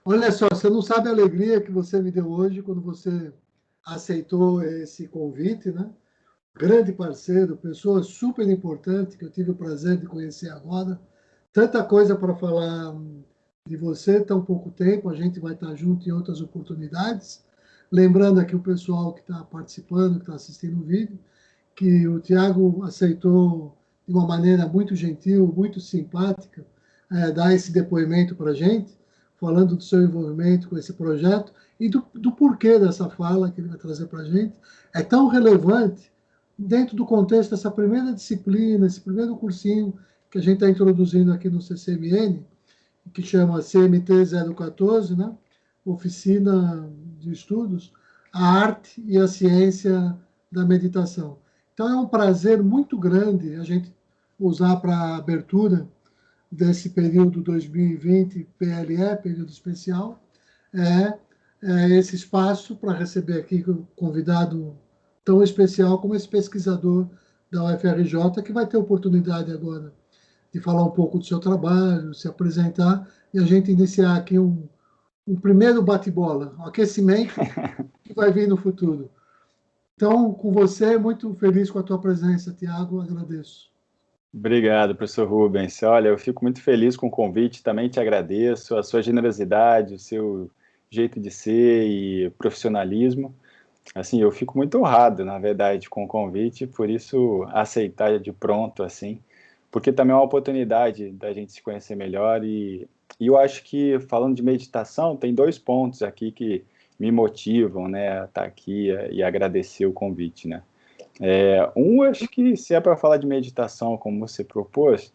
Olha só, você não sabe a alegria que você me deu hoje quando você aceitou esse convite, né? Grande parceiro, pessoa super importante que eu tive o prazer de conhecer agora. Tanta coisa para falar de você, tão pouco tempo, a gente vai estar junto em outras oportunidades. Lembrando aqui o pessoal que está participando, que está assistindo o vídeo, que o Tiago aceitou de uma maneira muito gentil, muito simpática, dar esse depoimento para a gente, falando do seu envolvimento com esse projeto e do porquê dessa fala que ele vai trazer para a gente. É tão relevante dentro do contexto dessa primeira disciplina, esse primeiro cursinho que a gente está introduzindo aqui no CCMN, que chama CMT 014, né? Oficina de Estudos, a Arte e a Ciência da Meditação. Então é um prazer muito grande a gente usar para a abertura desse período 2020 PLE, período especial, é, esse espaço para receber aqui um convidado tão especial como esse pesquisador da UFRJ, que vai ter oportunidade agora de falar um pouco do seu trabalho, se apresentar e a gente iniciar aqui um primeiro bate-bola, um aquecimento que vai vir no futuro. Então, com você, muito feliz com a tua presença, Tiago, agradeço. Obrigado, professor Rubens. Olha, eu fico muito feliz com o convite, também te agradeço, a sua generosidade, o seu jeito de ser e profissionalismo. Assim, eu fico muito honrado, na verdade, com o convite, por isso aceitar de pronto, assim, porque também é uma oportunidade da gente se conhecer melhor e eu acho que, falando de meditação, tem dois pontos aqui que me motivam, né, a estar aqui e agradecer o convite, né. Acho que se é para falar de meditação, como você propôs,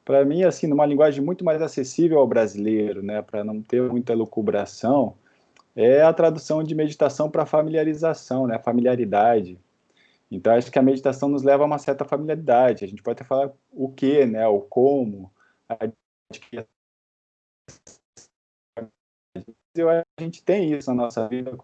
para mim, assim, numa linguagem muito mais acessível ao brasileiro, né, para não ter muita lucubração, é a tradução de meditação para familiarização, né, familiaridade. Então, acho que a meditação nos leva a uma certa familiaridade. A gente pode até falar o que, né, o como, a gente tem isso na nossa vida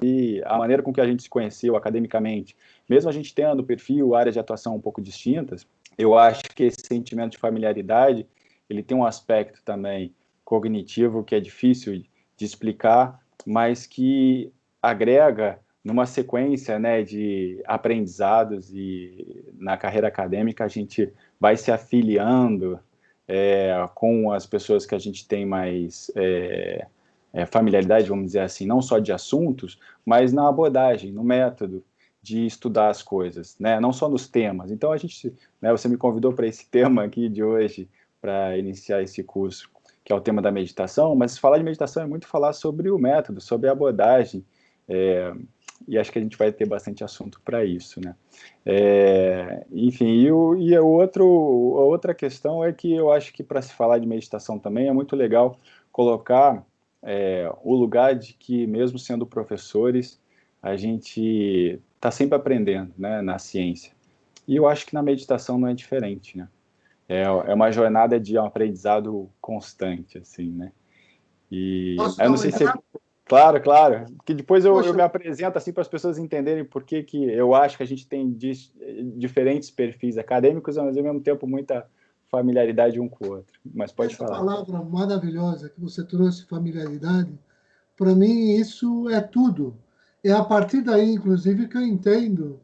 e a maneira com que a gente se conheceu academicamente, mesmo a gente tendo perfil, áreas de atuação um pouco distintas, eu acho que esse sentimento de familiaridade, ele tem um aspecto também cognitivo que é difícil de explicar, mas que agrega numa sequência, né, de aprendizados e na carreira acadêmica a gente vai se afiliando com as pessoas que a gente tem mais familiaridade, vamos dizer assim, não só de assuntos, mas na abordagem, no método de estudar as coisas, né? Não só nos temas. Então, você me convidou para esse tema aqui de hoje, para iniciar esse curso, que é o tema da meditação, mas falar de meditação é muito falar sobre o método, sobre a abordagem, e acho que a gente vai ter bastante assunto para isso, né? Enfim, a outra questão é que eu acho que para se falar de meditação também é muito legal colocar o lugar de que, mesmo sendo professores, a gente está sempre aprendendo, né, na ciência. E eu acho que na meditação não é diferente, né? É uma jornada de um aprendizado constante, assim, né? E Posso eu dar não um sei se... exemplo? Claro, claro. Que depois eu Poxa, me apresento assim para as pessoas entenderem por que eu acho que a gente tem diferentes perfis acadêmicos, mas ao mesmo tempo muita familiaridade um com o outro. Mas pode essa falar. palavra maravilhosa que você trouxe, familiaridade, para mim isso é tudo. É a partir daí, inclusive, que eu entendo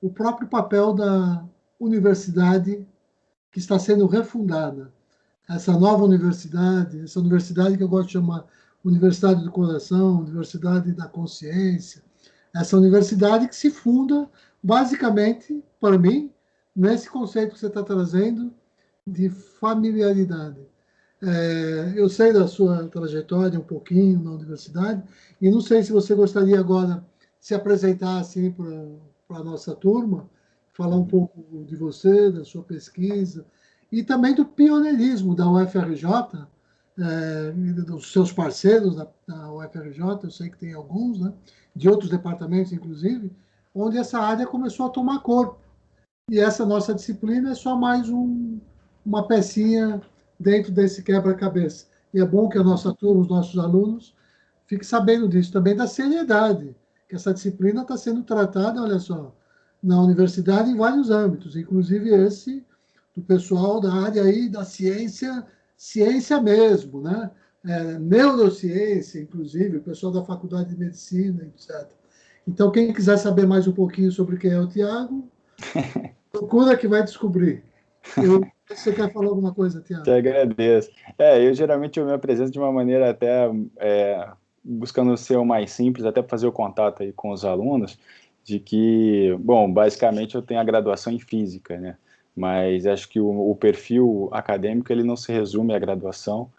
o próprio papel da universidade que está sendo refundada. Essa nova universidade, essa universidade que eu gosto de chamar Universidade do Coração, Universidade da Consciência, essa universidade que se funda basicamente, para mim, nesse conceito que você está trazendo de familiaridade. Eu sei da sua trajetória um pouquinho na universidade e não sei se você gostaria agora de se apresentar assim para a nossa turma, falar um pouco de você, da sua pesquisa e também do pioneirismo da UFRJ, dos seus parceiros da UFRJ, eu sei que tem alguns, né, de outros departamentos, inclusive, onde essa área começou a tomar corpo. E essa nossa disciplina é só mais uma pecinha dentro desse quebra-cabeça. E é bom que a nossa turma, os nossos alunos, fiquem sabendo disso, também da seriedade, que essa disciplina está sendo tratada, olha só, na universidade em vários âmbitos, inclusive esse do pessoal da área aí da ciência, ciência mesmo, né? neurociência, inclusive, o pessoal da Faculdade de Medicina, etc. Então, quem quiser saber mais um pouquinho sobre quem é o Tiago, procura que vai descobrir. Você quer falar alguma coisa, Te Tiago? agradeço. Eu geralmente eu me apresento de uma maneira até buscando ser o mais simples, até para fazer o contato aí com os alunos, de que, bom, basicamente eu tenho a graduação em física, né? Mas acho que o perfil acadêmico ele não se resume à graduação.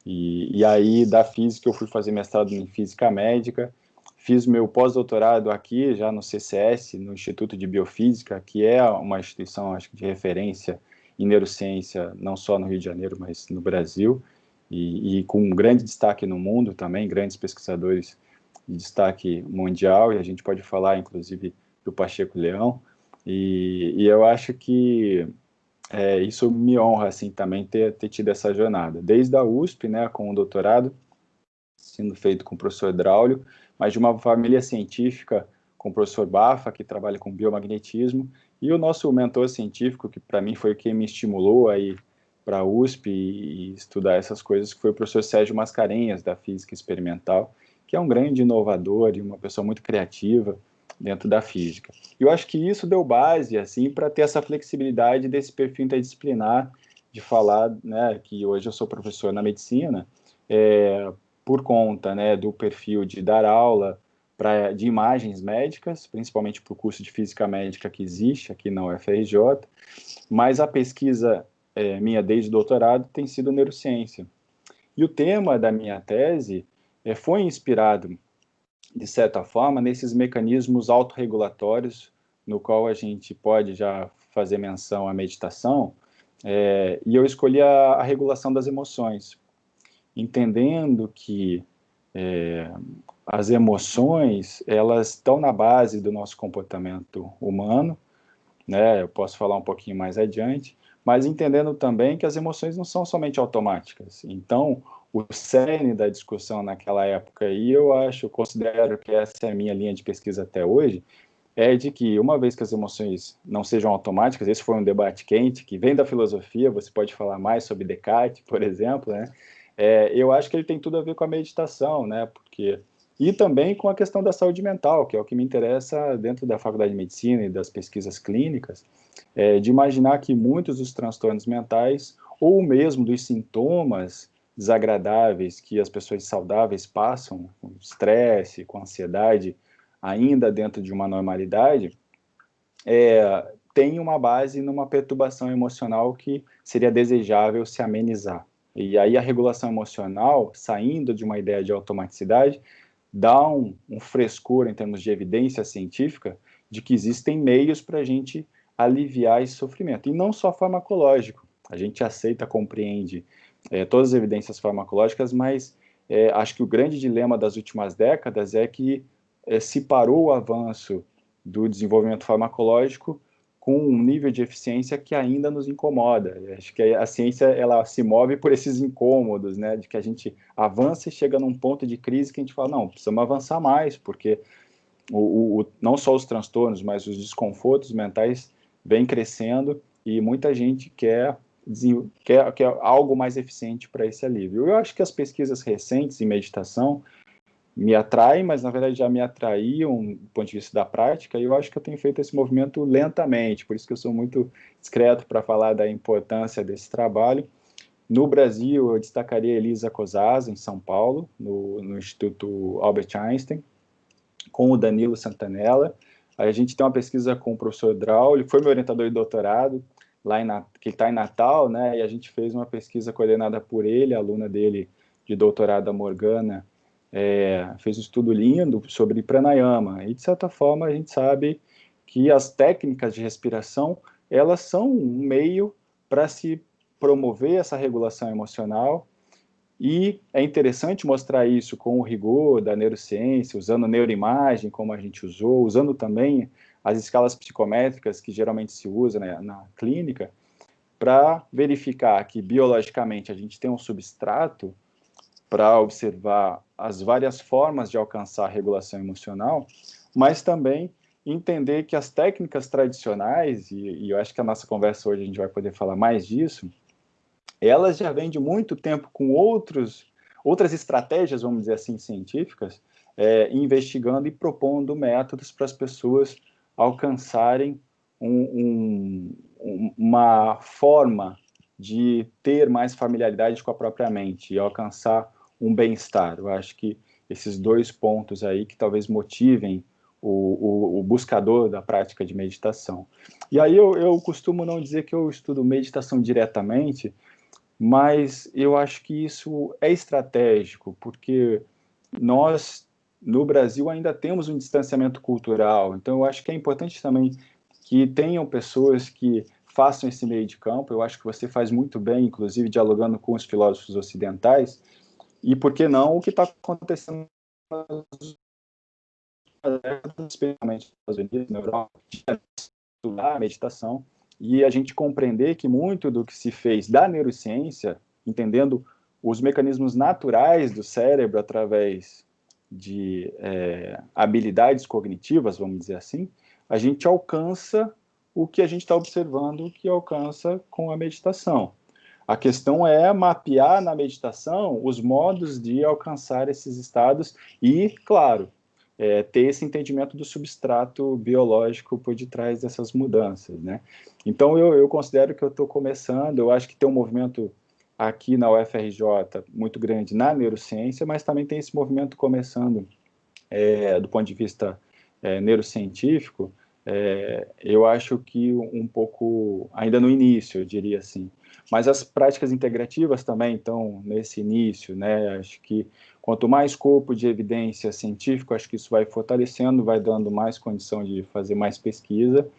E aí da física eu fui fazer mestrado em física médica, fiz meu pós-doutorado aqui já no CCS, no Instituto de Biofísica, que é uma instituição acho que de referência em neurociência, não só no Rio de Janeiro, mas no Brasil, e com um grande destaque no mundo também, grandes pesquisadores de destaque mundial, e a gente pode falar, inclusive, do Pacheco Leão, e eu acho que isso me honra, assim, também ter tido essa jornada, desde a USP, né, com o doutorado, sendo feito com o professor Draulio, mas de uma família científica com o professor Bafa, que trabalha com biomagnetismo, e o nosso mentor científico, que para mim foi quem me estimulou aí para a USP e estudar essas coisas, que foi o professor Sérgio Mascarenhas, da Física Experimental, que é um grande inovador e uma pessoa muito criativa dentro da física. E eu acho que isso deu base, assim, para ter essa flexibilidade desse perfil interdisciplinar, de falar, né, que hoje eu sou professor na medicina, por conta, né, do perfil de dar aula de imagens médicas, principalmente para o curso de física médica que existe aqui na UFRJ, mas a pesquisa minha desde o doutorado tem sido neurociência. E o tema da minha tese foi inspirado, de certa forma, nesses mecanismos autorregulatórios, no qual a gente pode já fazer menção à meditação, e eu escolhi a regulação das emoções, entendendo que as emoções, elas estão na base do nosso comportamento humano, né? Eu posso falar um pouquinho mais adiante, mas entendendo também que as emoções não são somente automáticas. Então, o cerne da discussão naquela época, e eu considero que essa é a minha linha de pesquisa até hoje, é de que uma vez que as emoções não sejam automáticas, esse foi um debate quente, que vem da filosofia, você pode falar mais sobre Descartes, por exemplo, né? Eu acho que ele tem tudo a ver com a meditação, né? Porque e também com a questão da saúde mental, que é o que me interessa dentro da Faculdade de Medicina e das pesquisas clínicas, de imaginar que muitos dos transtornos mentais, ou mesmo dos sintomas desagradáveis que as pessoas saudáveis passam, com estresse, com ansiedade, ainda dentro de uma normalidade, tem uma base numa perturbação emocional que seria desejável se amenizar. E aí a regulação emocional, saindo de uma ideia de automaticidade, dá um frescor em termos de evidência científica de que existem meios para a gente aliviar esse sofrimento. E não só farmacológico. A gente aceita, compreende todas as evidências farmacológicas, mas acho que o grande dilema das últimas décadas é que se parou o avanço do desenvolvimento farmacológico com um nível de eficiência que ainda nos incomoda. Acho que a ciência ela se move por esses incômodos, né, de que a gente avança e chega num ponto de crise que a gente fala, não, precisamos avançar mais, porque não só os transtornos, mas os desconfortos mentais vêm crescendo e muita gente quer algo mais eficiente para esse alívio. Eu acho que as pesquisas recentes em meditação me atraem, mas na verdade já me atraíam do ponto de vista da prática, e eu acho que eu tenho feito esse movimento lentamente, por isso que eu sou muito discreto para falar da importância desse trabalho. No Brasil, eu destacaria Elisa Cosasa, em São Paulo, no Instituto Albert Einstein, com o Danilo Santanella. A gente tem uma pesquisa com o professor Draulio, foi meu orientador de doutorado, que está em Natal, né, e a gente fez uma pesquisa coordenada por ele, a aluna dele de doutorado, a Morgana, fez um estudo lindo sobre pranayama, e de certa forma a gente sabe que as técnicas de respiração, elas são um meio para se promover essa regulação emocional, e é interessante mostrar isso com o rigor da neurociência, usando neuroimagem, como a gente usou, usando também as escalas psicométricas que geralmente se usa, né, na clínica, para verificar que biologicamente a gente tem um substrato para observar as várias formas de alcançar a regulação emocional, mas também entender que as técnicas tradicionais, e eu acho que a nossa conversa hoje a gente vai poder falar mais disso, elas já vêm de muito tempo com outras estratégias, vamos dizer assim, científicas, investigando e propondo métodos para as pessoas alcançarem uma forma de ter mais familiaridade com a própria mente e alcançar um bem-estar. Eu acho que esses 2 pontos aí que talvez motivem o buscador da prática de meditação. E aí eu costumo não dizer que eu estudo meditação diretamente, mas eu acho que isso é estratégico, porque nós, no Brasil, ainda temos um distanciamento cultural, então eu acho que é importante também que tenham pessoas que façam esse meio de campo. Eu acho que você faz muito bem, inclusive dialogando com os filósofos ocidentais, e por que não o que está acontecendo especialmente nos Estados Unidos, na Europa, estudar a meditação e a gente compreender que muito do que se fez da neurociência, entendendo os mecanismos naturais do cérebro através de habilidades cognitivas, vamos dizer assim, a gente alcança o que a gente está observando que alcança com a meditação. A questão é mapear na meditação os modos de alcançar esses estados e, claro, ter esse entendimento do substrato biológico por detrás dessas mudanças, né? Então, eu considero que eu estou começando, eu acho que tem um movimento aqui na UFRJ muito grande na neurociência, mas também tem esse movimento começando do ponto de vista neurocientífico, eu acho que um pouco, ainda no início, eu diria assim. Mas as práticas integrativas também estão nesse início, né? Acho que quanto mais corpo de evidência científico, acho que isso vai fortalecendo, vai dando mais condição de fazer mais pesquisa,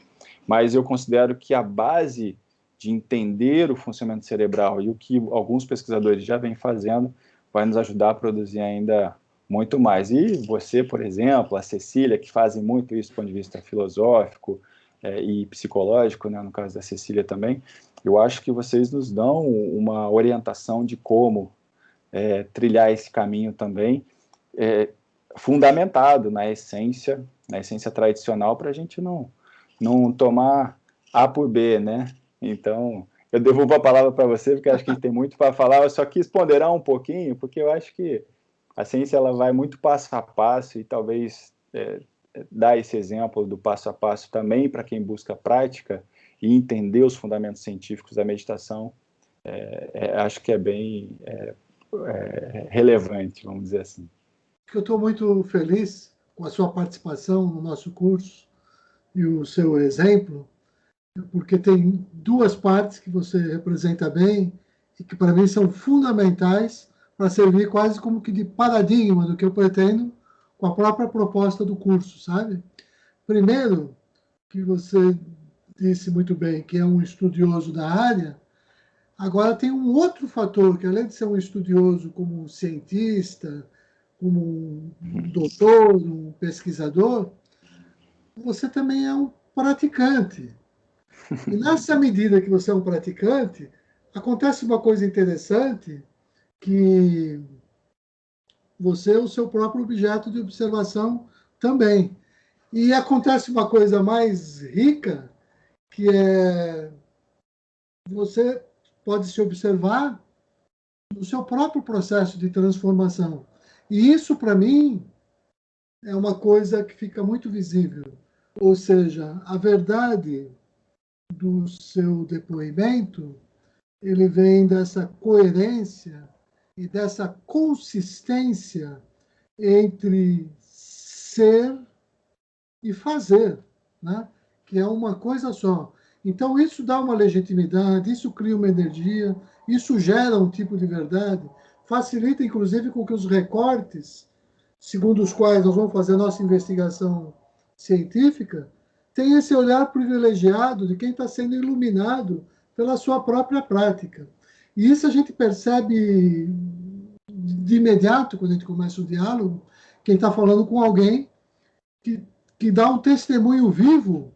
mas eu considero que a base de entender o funcionamento cerebral e o que alguns pesquisadores já vêm fazendo vai nos ajudar a produzir ainda muito mais. E você, por exemplo, a Cecília, que fazem muito isso do ponto de vista filosófico e psicológico, né, no caso da Cecília também, eu acho que vocês nos dão uma orientação de como trilhar esse caminho também, fundamentado na essência tradicional, para a gente não tomar A por B, né? Então, eu devolvo a palavra para você, porque acho que a gente tem muito para falar. Eu só quis ponderar um pouquinho, porque eu acho que a ciência ela vai muito passo a passo e talvez dar esse exemplo do passo a passo também para quem busca prática e entender os fundamentos científicos da meditação, acho que é bem relevante, vamos dizer assim. Eu estou muito feliz com a sua participação no nosso curso e o seu exemplo, porque tem 2 partes que você representa bem e que para mim são fundamentais para servir quase como que de paradigma do que eu pretendo com a própria proposta do curso, sabe? Primeiro, que você disse muito bem, que é um estudioso da área. Agora tem um outro fator, que além de ser um estudioso como um cientista, como um doutor, um pesquisador, você também é um praticante. E nessa medida que você é um praticante, acontece uma coisa interessante, que você é o seu próprio objeto de observação também. E acontece uma coisa mais rica, que é você pode se observar no seu próprio processo de transformação. E isso, para mim, é uma coisa que fica muito visível. Ou seja, a verdade do seu depoimento, ele vem dessa coerência e dessa consistência entre ser e fazer, né? Que é uma coisa só. Então, isso dá uma legitimidade, isso cria uma energia, isso gera um tipo de verdade, facilita, inclusive, com que os recortes, segundo os quais nós vamos fazer a nossa investigação científica, tenham esse olhar privilegiado de quem está sendo iluminado pela sua própria prática. E isso a gente percebe de imediato, quando a gente começa o diálogo, quem está falando com alguém que dá um testemunho vivo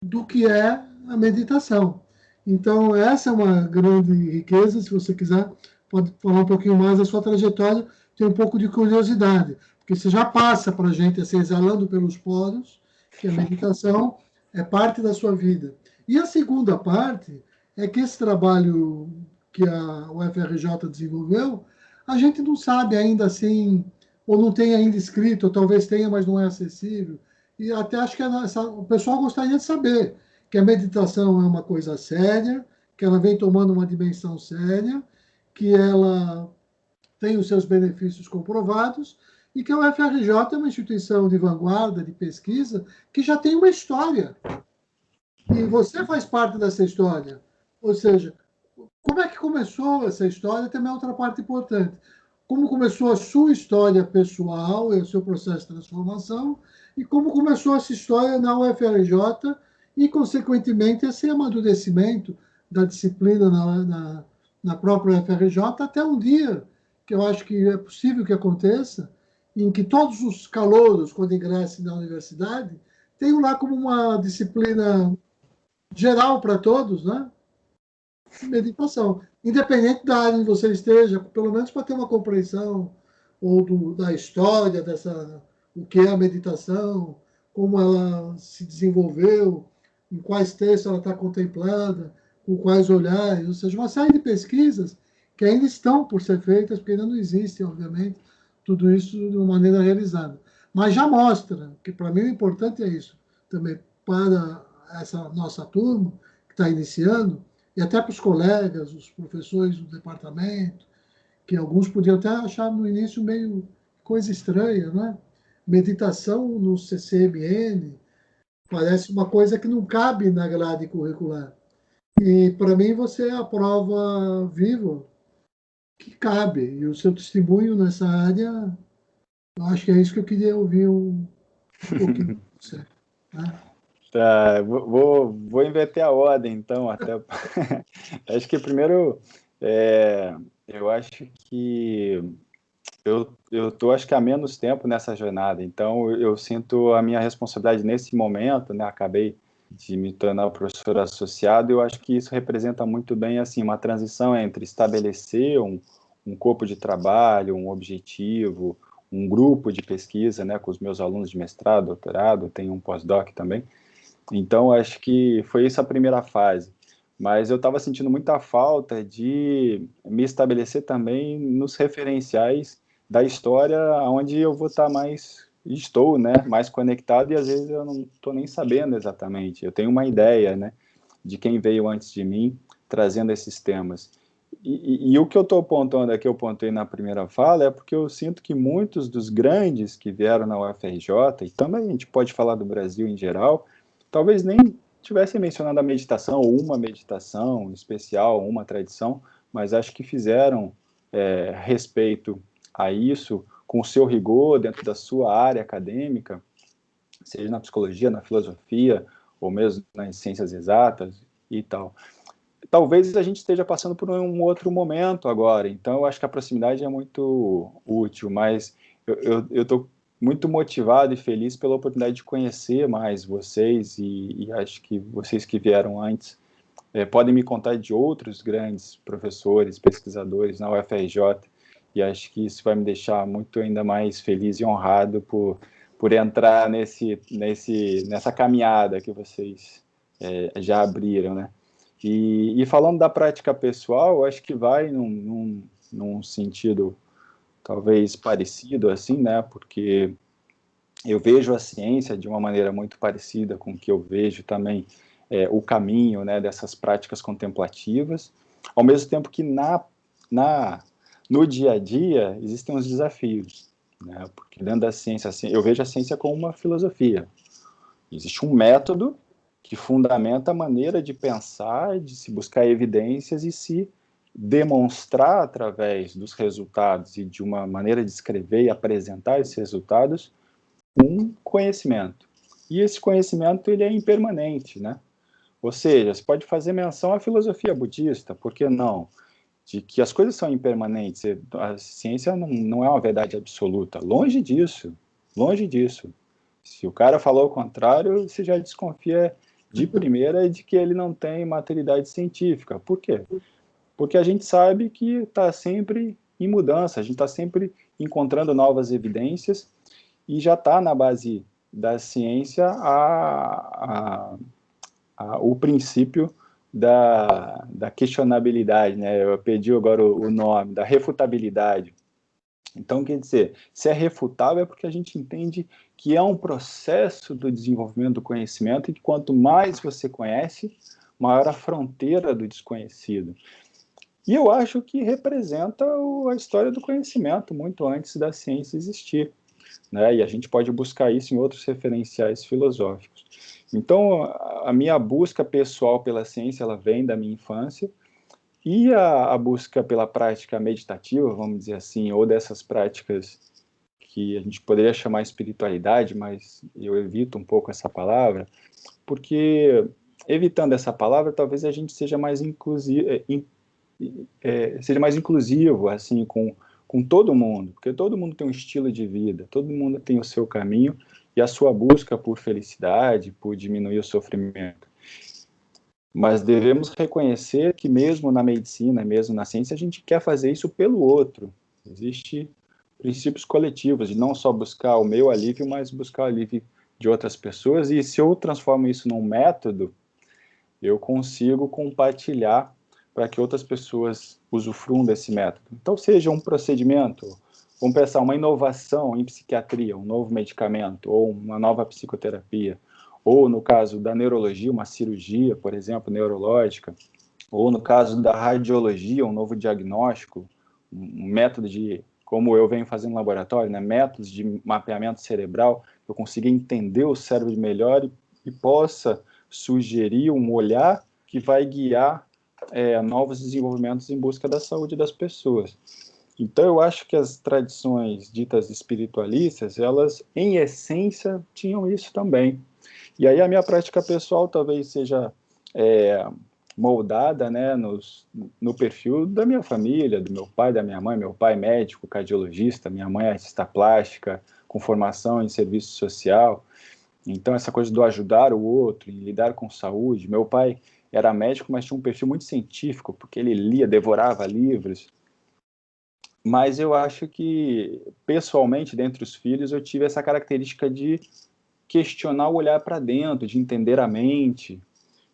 do que é a meditação. Então, essa é uma grande riqueza. Se você quiser, pode falar um pouquinho mais da sua trajetória, tem um pouco de curiosidade, porque você já passa para a gente, assim, exalando pelos poros, que a meditação é parte da sua vida. E a segunda parte é que esse trabalho que a UFRJ desenvolveu a gente não sabe ainda assim, ou não tem ainda escrito, ou talvez tenha, mas não é acessível. E até acho que o pessoal gostaria de saber que a meditação é uma coisa séria, que ela vem tomando uma dimensão séria, que ela tem os seus benefícios comprovados e que a UFRJ é uma instituição de vanguarda, de pesquisa, que já tem uma história. E você faz parte dessa história. Ou seja, como é que começou essa história também é outra parte importante. Como começou a sua história pessoal e o seu processo de transformação e como começou essa história na UFRJ e, consequentemente, esse amadurecimento da disciplina na própria UFRJ até um dia que eu acho que é possível que aconteça, em que todos os calouros, quando ingressem na universidade, tenham lá como uma disciplina geral para todos, né? Meditação. Independente da área onde você esteja, pelo menos para ter uma compreensão da história dessa, o que é a meditação, como ela se desenvolveu, em quais textos ela está contemplada, com quais olhares, ou seja, uma série de pesquisas que ainda estão por ser feitas, porque ainda não existe, obviamente, tudo isso de uma maneira realizada. Mas já mostra, que para mim o importante é isso, também para essa nossa turma, que está iniciando, e até para os colegas, os professores do departamento, que alguns podiam até achar no início meio coisa estranha, né? Meditação no CCMN parece uma coisa que não cabe na grade curricular. E para mim você é a prova viva que cabe. E o seu testemunho nessa área, eu acho que é isso que eu queria ouvir um pouquinho de você. Né? Tá, vou inverter a ordem, então, até. Acho que primeiro, eu acho que eu tô, acho que há menos tempo nessa jornada, então eu sinto a minha responsabilidade nesse momento, né? Acabei de me tornar professor associado, eu acho que isso representa muito bem, assim, uma transição entre estabelecer um corpo de trabalho, um objetivo, um grupo de pesquisa, né? Com os meus alunos de mestrado, doutorado, tenho um pós-doc também. Então, acho que foi essa a primeira fase. Mas eu estava sentindo muita falta de me estabelecer também nos referenciais da história, onde eu vou estar mais, estou, né, mais conectado e às vezes eu não estou nem sabendo exatamente. Eu tenho uma ideia, né, de quem veio antes de mim trazendo esses temas. E o que eu estou apontando aqui, eu pontei na primeira fala, é porque eu sinto que muitos dos grandes que vieram na UFRJ, e também a gente pode falar do Brasil em geral, talvez nem tivessem mencionado a meditação, ou uma meditação especial, uma tradição, mas acho que fizeram respeito a isso com o seu rigor dentro da sua área acadêmica, seja na psicologia, na filosofia, ou mesmo nas ciências exatas e tal. Talvez a gente esteja passando por um outro momento agora, então eu acho que a proximidade é muito útil, mas eu estou muito motivado e feliz pela oportunidade de conhecer mais vocês e acho que vocês que vieram antes podem me contar de outros grandes professores, pesquisadores na UFRJ e acho que isso vai me deixar muito ainda mais feliz e honrado por entrar nessa caminhada que vocês já abriram, né? E falando da prática pessoal, eu acho que vai num sentido talvez parecido, assim, né? Porque eu vejo a ciência de uma maneira muito parecida com o que eu vejo também o caminho, né, dessas práticas contemplativas, ao mesmo tempo que no dia a dia existem os desafios, né? Porque dentro da ciência, assim, eu vejo a ciência como uma filosofia. Existe um método que fundamenta a maneira de pensar, de se buscar evidências e se demonstrar através dos resultados e de uma maneira de escrever e apresentar esses resultados um conhecimento. E esse conhecimento ele é impermanente, né? Ou seja, você pode fazer menção à filosofia budista, por que não? De que as coisas são impermanentes, a ciência não é uma verdade absoluta, longe disso, longe disso. Se o cara falou o contrário, você já desconfia de primeira de que ele não tem maturidade científica. Por quê? Porque a gente sabe que está sempre em mudança, a gente está sempre encontrando novas evidências e já está na base da ciência o princípio da questionabilidade, né? Eu pedi agora o nome, da refutabilidade. Então, quer dizer, se é refutável é porque a gente entende que é um processo do desenvolvimento do conhecimento e que quanto mais você conhece, maior a fronteira do desconhecido. E eu acho que representa a história do conhecimento, muito antes da ciência existir, né? E a gente pode buscar isso em outros referenciais filosóficos. Então, a minha busca pessoal pela ciência, ela vem da minha infância, e a busca pela prática meditativa, vamos dizer assim, ou dessas práticas que a gente poderia chamar espiritualidade, mas eu evito um pouco essa palavra, porque evitando essa palavra, talvez a gente seja mais inclusivo, assim, com todo mundo, porque todo mundo tem um estilo de vida, todo mundo tem o seu caminho e a sua busca por felicidade, por diminuir o sofrimento. Mas devemos reconhecer que mesmo na medicina, mesmo na ciência, a gente quer fazer isso pelo outro. Existem princípios coletivos, de não só buscar o meu alívio, mas buscar o alívio de outras pessoas, e se eu transformo isso num método, eu consigo compartilhar para que outras pessoas usufruam desse método. Então, seja um procedimento, vamos pensar, uma inovação em psiquiatria, um novo medicamento, ou uma nova psicoterapia, ou no caso da neurologia, uma cirurgia, por exemplo, neurológica, ou no caso da radiologia, um novo diagnóstico, um método de, como eu venho fazendo no laboratório, né, métodos de mapeamento cerebral, eu consiga entender o cérebro melhor e possa sugerir um olhar que vai guiar novos desenvolvimentos em busca da saúde das pessoas. Então, eu acho que as tradições ditas espiritualistas, elas, em essência, tinham isso também. E aí a minha prática pessoal talvez seja moldada, né, no perfil da minha família, do meu pai, da minha mãe. Meu pai é médico, cardiologista, minha mãe é artista plástica, com formação em serviço social. Então, essa coisa do ajudar o outro, em lidar com saúde. Meu pai era médico, mas tinha um perfil muito científico, porque ele lia, devorava livros. Mas eu acho que, pessoalmente, dentre os filhos, eu tive essa característica de questionar o olhar para dentro, de entender a mente.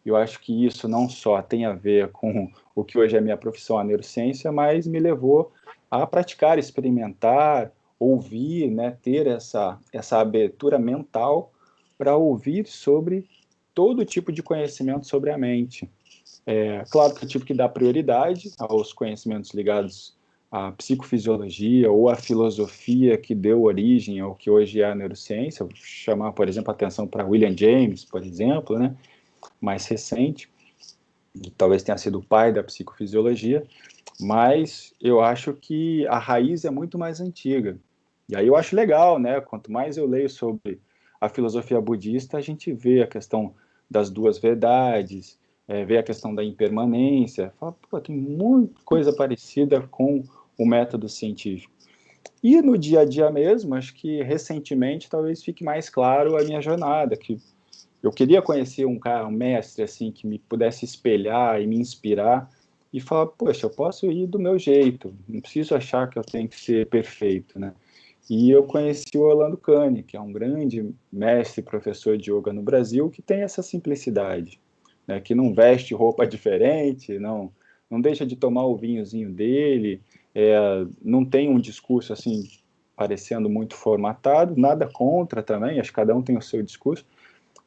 Eu acho que isso não só tem a ver com o que hoje é minha profissão, a neurociência, mas me levou a praticar, experimentar, ouvir, né, ter essa abertura mental para ouvir sobre todo tipo de conhecimento sobre a mente. Claro que eu tive que dar prioridade aos conhecimentos ligados à psicofisiologia ou à filosofia que deu origem ao que hoje é a neurociência. Vou chamar, por exemplo, a atenção para William James, por exemplo, né, mais recente, que talvez tenha sido o pai da psicofisiologia, mas eu acho que a raiz é muito mais antiga. E aí eu acho legal, né? Quanto mais eu leio sobre a filosofia budista, a gente vê a questão das duas verdades, vê a questão da impermanência, fala, pô, tem muita coisa parecida com o método científico. E no dia a dia mesmo, acho que recentemente talvez fique mais claro a minha jornada, que eu queria conhecer um cara, um mestre, assim, que me pudesse espelhar e me inspirar e falar, poxa, eu posso ir do meu jeito, não preciso achar que eu tenho que ser perfeito, né? E eu conheci o Orlando Cane, que é um grande mestre e professor de yoga no Brasil, que tem essa simplicidade, né? Que não veste roupa diferente, não deixa de tomar o vinhozinho dele, não tem um discurso, assim, parecendo muito formatado, nada contra também, acho que cada um tem o seu discurso,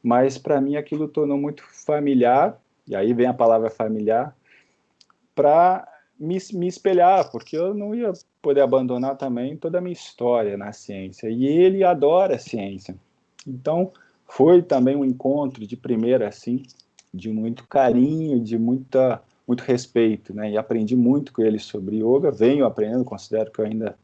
mas para mim aquilo tornou muito familiar, e aí vem a palavra familiar, para me espelhar, porque eu não ia poder abandonar também toda a minha história na ciência, e ele adora a ciência. Então, foi também um encontro de primeira, assim, de muito carinho, de muito respeito, né? E aprendi muito com ele sobre yoga, venho aprendendo, considero que eu ainda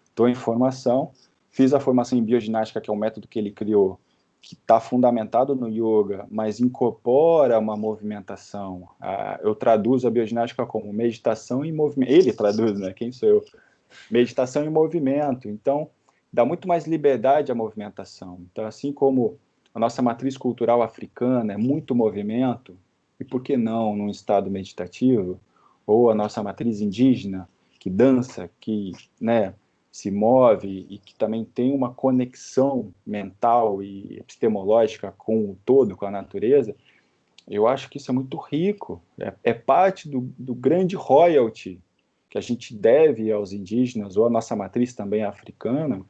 estou em formação, fiz a formação em bioginástica, que é um método que ele criou, que está fundamentado no yoga, mas incorpora uma movimentação. Eu traduzo a bioginástica como meditação e movimento. Ele traduz, né? Quem sou eu? Meditação e movimento. Então, dá muito mais liberdade à movimentação. Então, assim como a nossa matriz cultural africana é muito movimento, e por que não num estado meditativo? Ou a nossa matriz indígena, que dança, que, né, se move e que também tem uma conexão mental e epistemológica com o todo, com a natureza, Eu acho que isso é muito rico, é parte do grande royalty que a gente deve aos indígenas, ou a nossa matriz também é africana,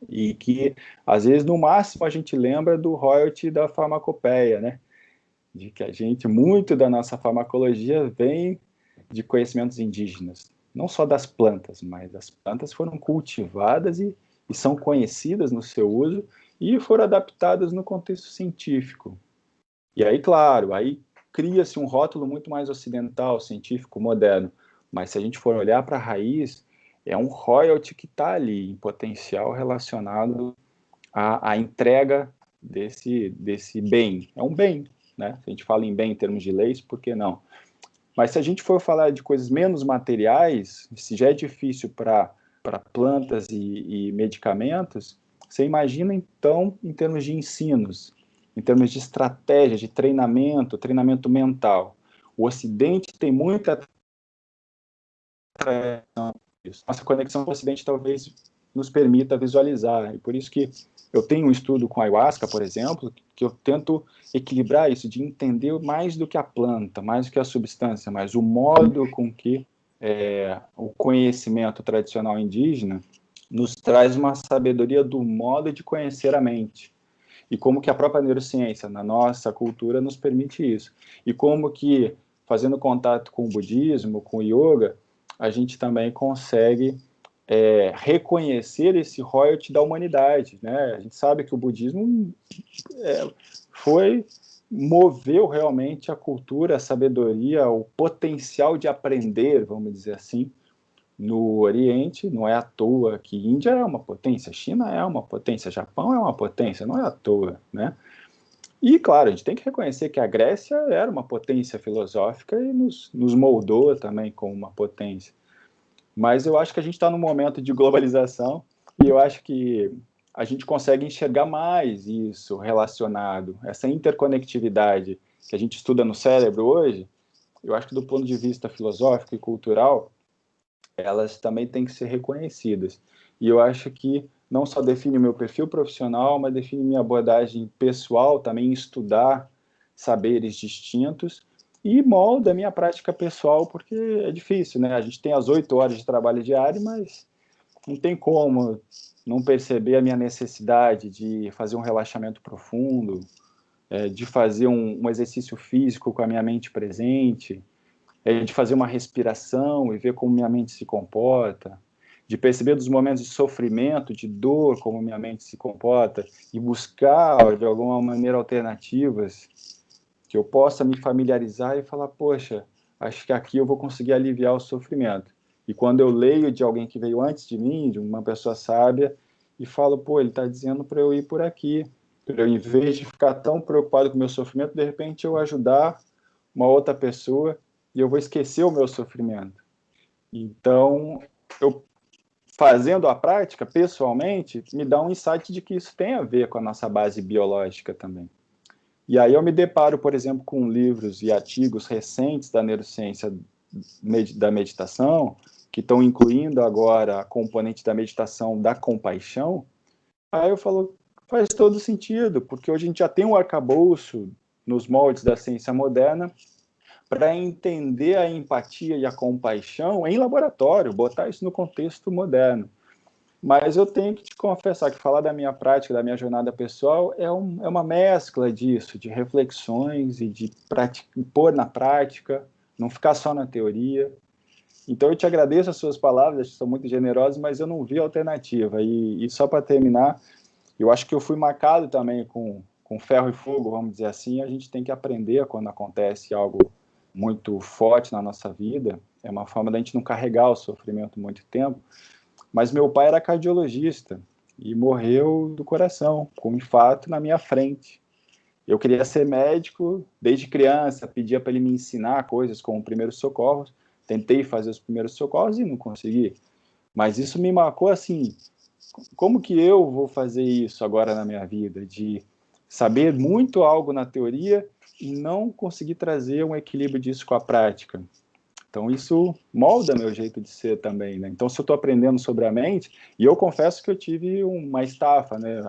e que, às vezes, no máximo, a gente lembra do royalty da farmacopeia, né? De que a gente, muito da nossa farmacologia vem de conhecimentos indígenas, não só das plantas, mas as plantas foram cultivadas e são conhecidas no seu uso e foram adaptadas no contexto científico. E aí, claro, aí cria-se um rótulo muito mais ocidental, científico, moderno. Mas se a gente for olhar para a raiz, é um royalty que está ali, em potencial relacionado à entrega desse bem. É um bem, né? Se a gente fala em bem em termos de leis, por que não? Mas se a gente for falar de coisas menos materiais, se já é difícil para plantas e medicamentos, você imagina então em termos de ensinos, em termos de estratégia, de treinamento mental. O Ocidente tem muita nossa conexão com o Ocidente talvez nos permita visualizar, e por isso que eu tenho um estudo com a ayahuasca, por exemplo, que eu tento equilibrar isso, de entender mais do que a planta, mais do que a substância, mas o modo com que o conhecimento tradicional indígena nos traz uma sabedoria do modo de conhecer a mente. E como que a própria neurociência, na nossa cultura, nos permite isso. E como que, fazendo contato com o budismo, com o yoga, a gente também consegue reconhecer esse royalty da humanidade, né? A gente sabe que o budismo moveu realmente a cultura, a sabedoria, o potencial de aprender, vamos dizer assim, no Oriente. Não é à toa que Índia é uma potência, China é uma potência, Japão é uma potência, não é à toa, né? E, claro, a gente tem que reconhecer que a Grécia era uma potência filosófica e nos moldou também como uma potência. Mas eu acho que a gente está num momento de globalização e eu acho que a gente consegue enxergar mais isso relacionado, essa interconectividade que a gente estuda no cérebro hoje. Eu acho que do ponto de vista filosófico e cultural, elas também têm que ser reconhecidas. E eu acho que não só define o meu perfil profissional, mas define minha abordagem pessoal, também estudar saberes distintos e molda a minha prática pessoal, porque é difícil, né? A gente tem as 8 horas de trabalho diário, mas não tem como não perceber a minha necessidade de fazer um relaxamento profundo, de fazer um exercício físico com a minha mente presente, de fazer uma respiração e ver como minha mente se comporta, de perceber dos momentos de sofrimento, de dor, como minha mente se comporta, e buscar, de alguma maneira, alternativas que eu possa me familiarizar e falar, poxa, acho que aqui eu vou conseguir aliviar o sofrimento. E quando eu leio de alguém que veio antes de mim, de uma pessoa sábia, e falo, pô, ele está dizendo para eu ir por aqui, para eu, em vez de ficar tão preocupado com o meu sofrimento, de repente eu ajudar uma outra pessoa e eu vou esquecer o meu sofrimento. Então, eu fazendo a prática, pessoalmente, me dá um insight de que isso tem a ver com a nossa base biológica também. E aí eu me deparo, por exemplo, com livros e artigos recentes da neurociência da meditação, que estão incluindo agora a componente da meditação da compaixão. Aí eu falo, faz todo sentido, porque hoje a gente já tem um arcabouço nos moldes da ciência moderna para entender a empatia e a compaixão em laboratório, botar isso no contexto moderno. Mas eu tenho que te confessar que falar da minha prática, da minha jornada pessoal, é uma mescla disso, de reflexões e de pôr na prática, não ficar só na teoria. Então eu te agradeço as suas palavras, acho que são muito generosas, mas eu não vi alternativa. E só para terminar, eu acho que eu fui marcado também com ferro e fogo, vamos dizer assim. A gente tem que aprender quando acontece algo muito forte na nossa vida, é uma forma da gente não carregar o sofrimento muito tempo. Mas meu pai era cardiologista e morreu do coração, com um infarto na minha frente. Eu queria ser médico desde criança, pedia para ele me ensinar coisas como primeiros socorros, tentei fazer os primeiros socorros e não consegui. Mas isso me marcou assim, como que eu vou fazer isso agora na minha vida? De saber muito algo na teoria e não conseguir trazer um equilíbrio disso com a prática. Então, isso molda meu jeito de ser também, né? Então, se eu estou aprendendo sobre a mente, e eu confesso que eu tive uma estafa, né?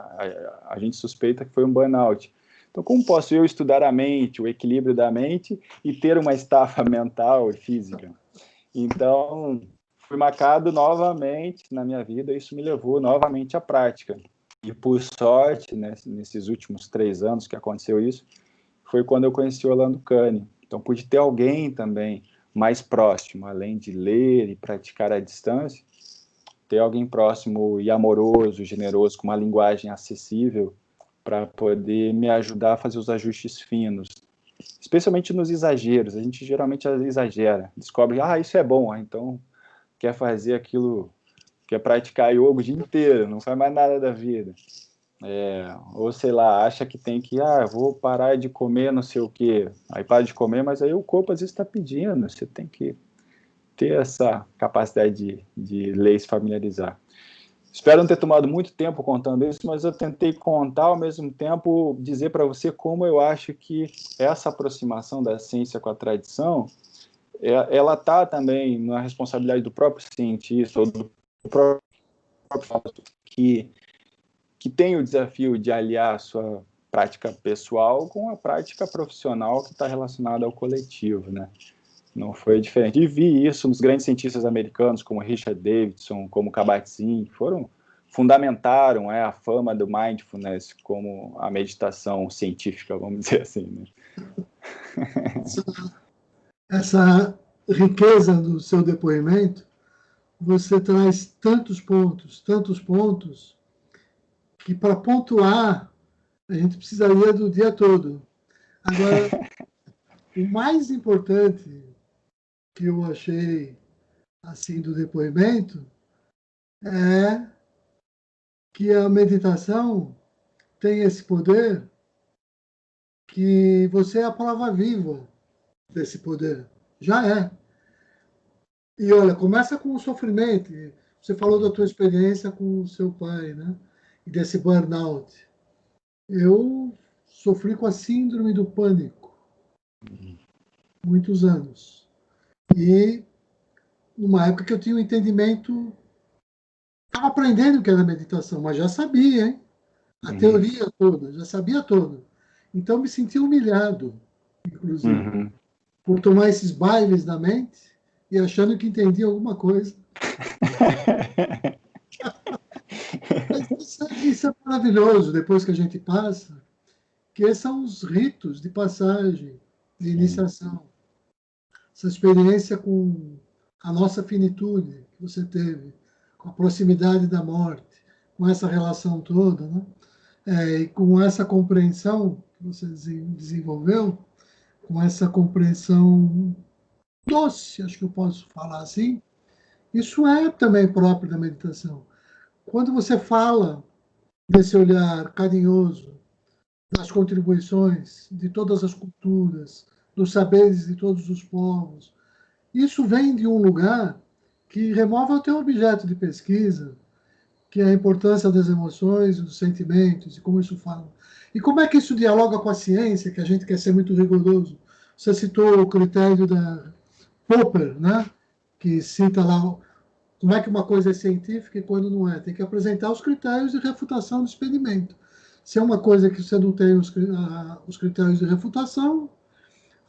A gente suspeita que foi um burnout. Então, como posso eu estudar a mente, o equilíbrio da mente e ter uma estafa mental e física? Então, fui marcado novamente na minha vida, isso me levou novamente à prática. E, por sorte, né, nesses últimos 3 anos que aconteceu isso, foi quando eu conheci o Orlando Cane. Então, pude ter alguém também mais próximo, além de ler e praticar à distância, ter alguém próximo e amoroso, generoso, com uma linguagem acessível, para poder me ajudar a fazer os ajustes finos, especialmente nos exageros. A gente geralmente exagera, descobre, isso é bom, então quer fazer aquilo, quer praticar yoga o dia inteiro, não faz mais nada da vida. Ou sei lá, acha que tem que, vou parar de comer não sei o quê, aí para de comer, mas aí o corpo às vezes está pedindo, você tem que ter essa capacidade de ler e se familiarizar. Espero não ter tomado muito tempo contando isso, mas eu tentei contar ao mesmo tempo, dizer para você como eu acho que essa aproximação da ciência com a tradição, ela está também na responsabilidade do próprio cientista, ou do próprio que tem o desafio de aliar a sua prática pessoal com a prática profissional que está relacionada ao coletivo, né? Não foi diferente. E vi isso nos grandes cientistas americanos, como Richard Davidson, como Kabat-Zinn, que fundamentaram a fama do mindfulness como a meditação científica, vamos dizer assim, né? Essa riqueza do seu depoimento, você traz tantos pontos, que para pontuar a gente precisaria do dia todo. Agora, o mais importante que eu achei assim do depoimento é que a meditação tem esse poder, que você é a prova viva desse poder. Já é. E olha, começa com o sofrimento. Você falou da tua experiência com o seu pai, né? E desse burnout. Eu sofri com a síndrome do pânico muitos anos. E numa época que eu tinha um entendimento, estava aprendendo o que era meditação, mas já sabia, hein? A teoria toda, já sabia toda. Então me senti humilhado, inclusive, por tomar esses bailes da mente e achando que entendia alguma coisa. Mas isso é maravilhoso, depois que a gente passa, que esses são os ritos de passagem, de iniciação. Essa experiência com a nossa finitude que você teve, com a proximidade da morte, com essa relação toda, né? E com essa compreensão que você desenvolveu, com essa compreensão doce, acho que eu posso falar assim, isso é também próprio da meditação. Quando você fala desse olhar carinhoso, das contribuições de todas as culturas, dos saberes de todos os povos, isso vem de um lugar que remove o teu objeto de pesquisa, que é a importância das emoções, dos sentimentos, e como isso fala. E como é que isso dialoga com a ciência, que a gente quer ser muito rigoroso? Você citou o critério da Popper, né? Que cita lá como é que uma coisa é científica e quando não é. Tem que apresentar os critérios de refutação do experimento. Se é uma coisa que você não tem os critérios de refutação,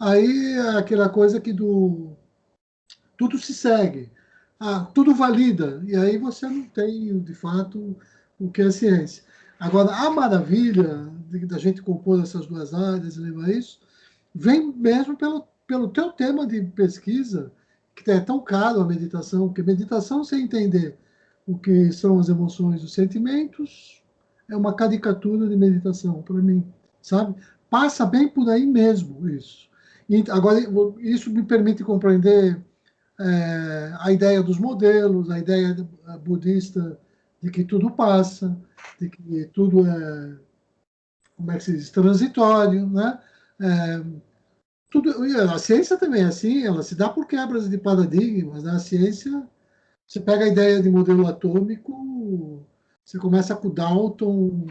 aí é aquela coisa que tudo se segue, tudo valida, e aí você não tem, de fato, o que é ciência. Agora, a maravilha da gente compor essas duas áreas e levar isso, vem mesmo pelo teu tema de pesquisa, que é tão caro a meditação, porque meditação, sem entender o que são as emoções e os sentimentos, é uma caricatura de meditação, para mim, sabe? Passa bem por aí mesmo isso. E agora, isso me permite compreender a ideia dos modelos, a ideia budista de que tudo passa, de que tudo é, como é que se diz, transitório, né? A ciência também é assim, ela se dá por quebras de paradigmas, né? A ciência, você pega a ideia de modelo atômico, você começa com Dalton,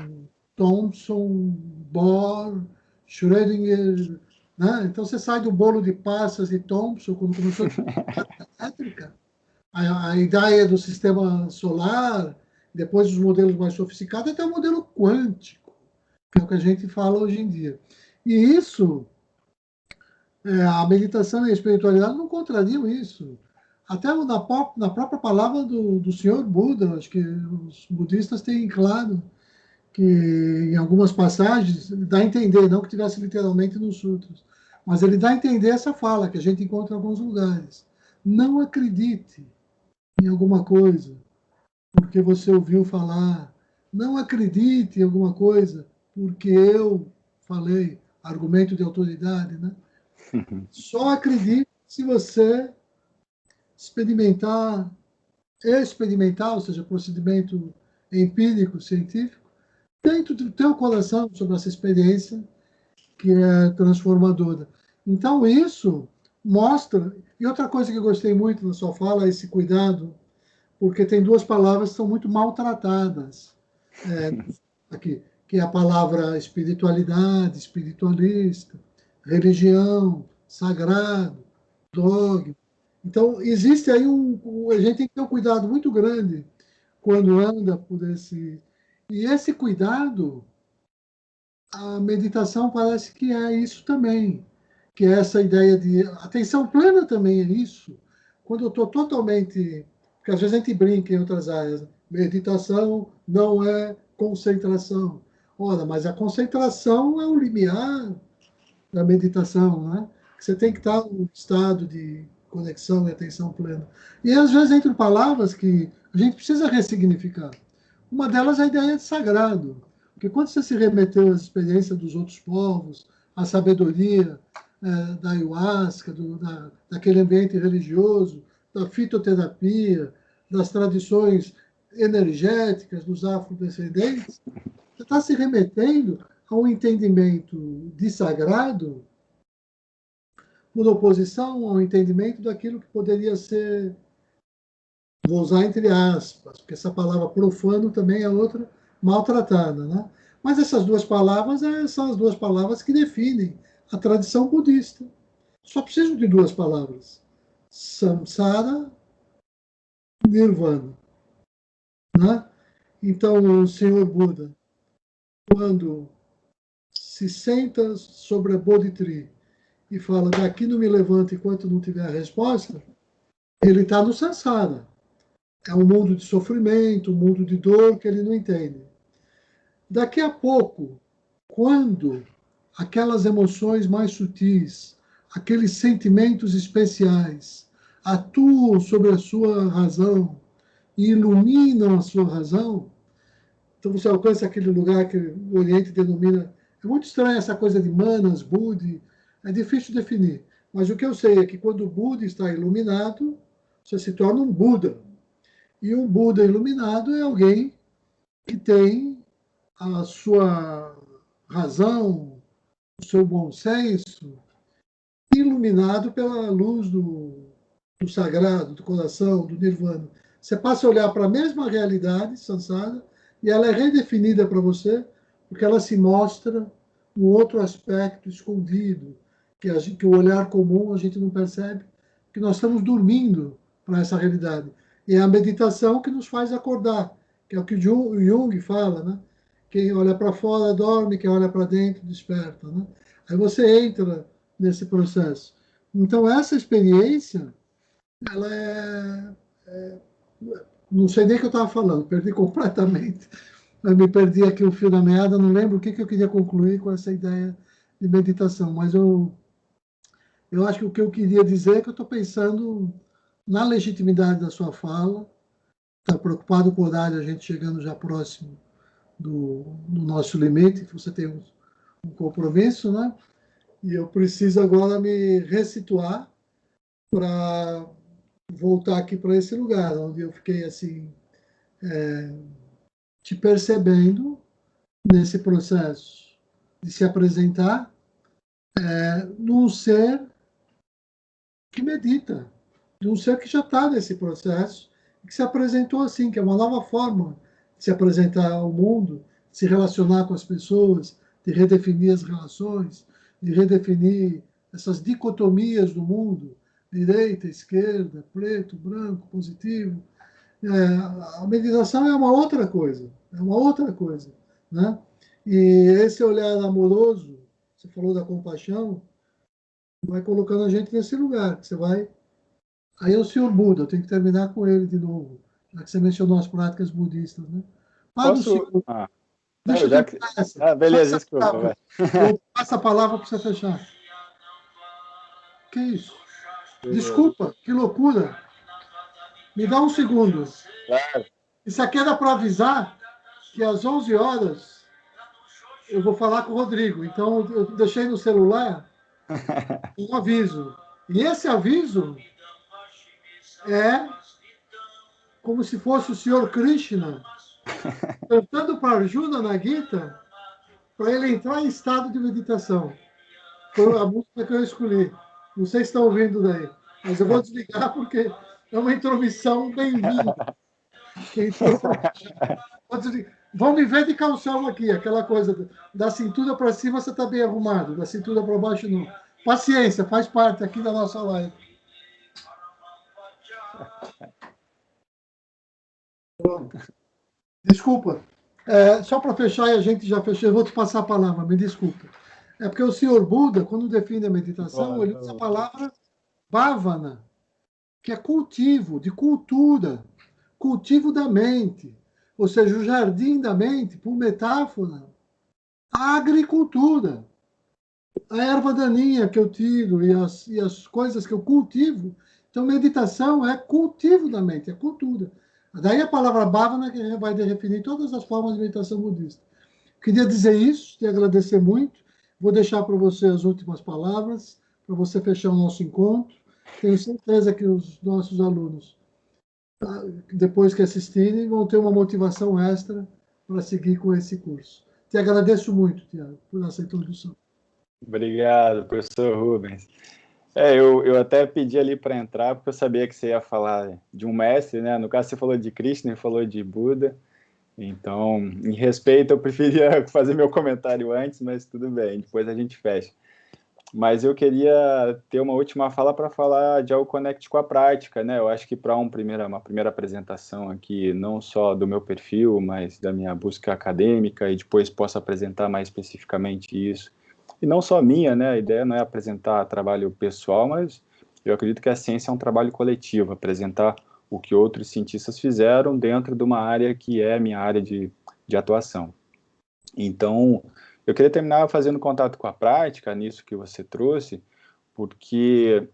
Thomson, Bohr, Schrödinger, né? Então você sai do bolo de passas e Thomson, quando começou a elétrica, a ideia do sistema solar, depois os modelos mais sofisticados, até o modelo quântico, que é o que a gente fala hoje em dia. E isso, a meditação e a espiritualidade não contrariam isso. Até na própria palavra do Senhor Buda, acho que os budistas têm claro que em algumas passagens dá a entender, não que tivesse literalmente nos sutras, mas ele dá a entender essa fala que a gente encontra em alguns lugares. Não acredite em alguma coisa porque você ouviu falar. Não acredite em alguma coisa porque eu falei. Argumento de autoridade, né? Só acredite se você experimentar, ou seja, procedimento empírico, científico, dentro do teu coração sobre essa experiência que é transformadora. Então, isso mostra... E outra coisa que eu gostei muito na sua fala é esse cuidado, porque tem duas palavras que são muito maltratadas aqui, que é a palavra espiritualidade, espiritualista, religião, sagrado, dogma. Então, existe aí a gente tem que ter um cuidado muito grande quando anda por esse... E esse cuidado, a meditação parece que é isso também, que é essa ideia de atenção plena também é isso. Quando eu estou totalmente... Porque às vezes a gente brinca em outras áreas, né? Meditação não é concentração. Ora, mas a concentração é o limiar da meditação, né? Você tem que estar num estado de conexão e atenção plena. E às vezes entre palavras que a gente precisa ressignificar. Uma delas é a ideia de sagrado. Porque quando você se remeteu às experiências dos outros povos, à sabedoria da ayahuasca, daquele ambiente religioso, da fitoterapia, das tradições energéticas dos afrodescendentes, você está se remetendo a um entendimento de sagrado por oposição ao entendimento daquilo que poderia ser, vou usar entre aspas, porque essa palavra profano também é outra maltratada, né? Mas essas duas palavras são as duas palavras que definem a tradição budista. Só preciso de duas palavras: samsara, nirvana, né? Então, o Senhor Buda, quando se senta sobre a Bodhi Tree e fala, daqui não me levanto enquanto não tiver a resposta, ele está no samsara. É um mundo de sofrimento, um mundo de dor que ele não entende. Daqui a pouco, quando aquelas emoções mais sutis, aqueles sentimentos especiais atuam sobre a sua razão e iluminam a sua razão, então você alcança aquele lugar que o Oriente denomina... É muito estranho essa coisa de manas, Budi, é difícil definir. Mas o que eu sei é que quando o Buda está iluminado, você se torna um Buda. E um Buda iluminado é alguém que tem a sua razão, o seu bom senso, iluminado pela luz do sagrado, do coração, do nirvana. Você passa a olhar para a mesma realidade, samsara, e ela é redefinida para você, porque ela se mostra um outro aspecto escondido, que o olhar comum a gente não percebe, que nós estamos dormindo para essa realidade. E é a meditação que nos faz acordar, que é o que o Jung fala, né? Quem olha para fora dorme, quem olha para dentro desperta, né? Aí você entra nesse processo. Então, essa experiência, ela não sei nem o que eu estava falando, perdi completamente. Eu me perdi aqui o fio da meada, não lembro o que eu queria concluir com essa ideia de meditação, mas eu acho que o que eu queria dizer é que eu estou pensando na legitimidade da sua fala, está preocupado com o horário, a gente chegando já próximo do nosso limite, que você tem um compromisso, né? E eu preciso agora me ressituar para voltar aqui para esse lugar, onde eu fiquei assim, te percebendo nesse processo de se apresentar num ser que medita, de um ser que já está nesse processo, que se apresentou assim, que é uma nova forma de se apresentar ao mundo, de se relacionar com as pessoas, de redefinir as relações, de redefinir essas dicotomias do mundo, direita, esquerda, preto, branco, positivo. A meditação é uma outra coisa, né? E esse olhar amoroso, você falou da compaixão, vai colocando a gente nesse lugar, que você vai... Aí é o Senhor Buda, eu tenho que terminar com ele de novo, já que você mencionou as práticas budistas, né? Para o Posso... Senhor, Ah, não, deixa eu eu já... terminar essa, Ah, só beleza, essa desculpa, palavra. vai. Vou passar a palavra para você fechar. Que isso? Beleza. Desculpa, que loucura. Me dá um segundo. Claro. Isso aqui era para avisar que às 11 horas eu vou falar com o Rodrigo. Então, eu deixei no celular um aviso. E esse aviso é como se fosse o Senhor Krishna cantando para Arjuna na Gita para ele entrar em estado de meditação. Foi a música que eu escolhi. Não sei se estão ouvindo daí, mas eu vou desligar porque é uma intromissão bem-vinda. Que entrou para... Vão me ver de calção aqui, aquela coisa da cintura para cima você está bem arrumado, da cintura para baixo não. Paciência, faz parte aqui da nossa live. Desculpa. Só para fechar, e a gente já fechou, eu vou te passar a palavra, me desculpa. É porque o senhor Buda, quando define a meditação, Bom, ele tá usa a bom. palavra bhavana, que é cultivo, de cultura, cultivo da mente. Ou seja, o jardim da mente, por metáfora, a agricultura. A erva daninha que eu tiro e as coisas que eu cultivo. Então, meditação é cultivo da mente, é cultura. Daí a palavra bhavana que vai definir todas as formas de meditação budista. Queria dizer isso, te agradecer muito. Vou deixar para você as últimas palavras, para você fechar o nosso encontro. Tenho certeza que os nossos alunos, depois que assistirem, vão ter uma motivação extra para seguir com esse curso. Te agradeço muito, Tiago, por essa introdução. Obrigado, professor Rubens. Eu até pedi ali para entrar, porque eu sabia que você ia falar de um mestre, né? No caso, você falou de Krishna e falou de Buda. Então, em respeito, eu preferia fazer meu comentário antes, mas tudo bem, depois a gente fecha. Mas eu queria ter uma última fala para falar de algo conecte com a prática, né? Eu acho que para uma primeira apresentação aqui, não só do meu perfil, mas da minha busca acadêmica, e depois posso apresentar mais especificamente isso. E não só minha, né? A ideia não é apresentar trabalho pessoal, mas eu acredito que a ciência é um trabalho coletivo, apresentar o que outros cientistas fizeram dentro de uma área que é minha área de atuação. Então, eu queria terminar fazendo contato com a prática, nisso que você trouxe, porque